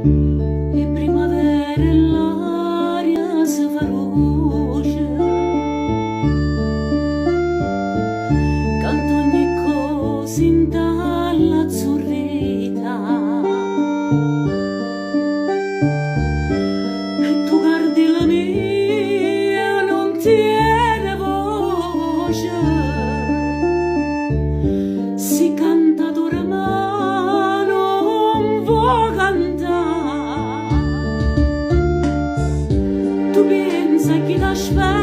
E primavera e l'aria si fa roce, canto ogni cosa in dalla azzurrita, e tu guardi la mia non tiene voce, si canta d'ora ma non può cantare. Tu pensa che t'aspetta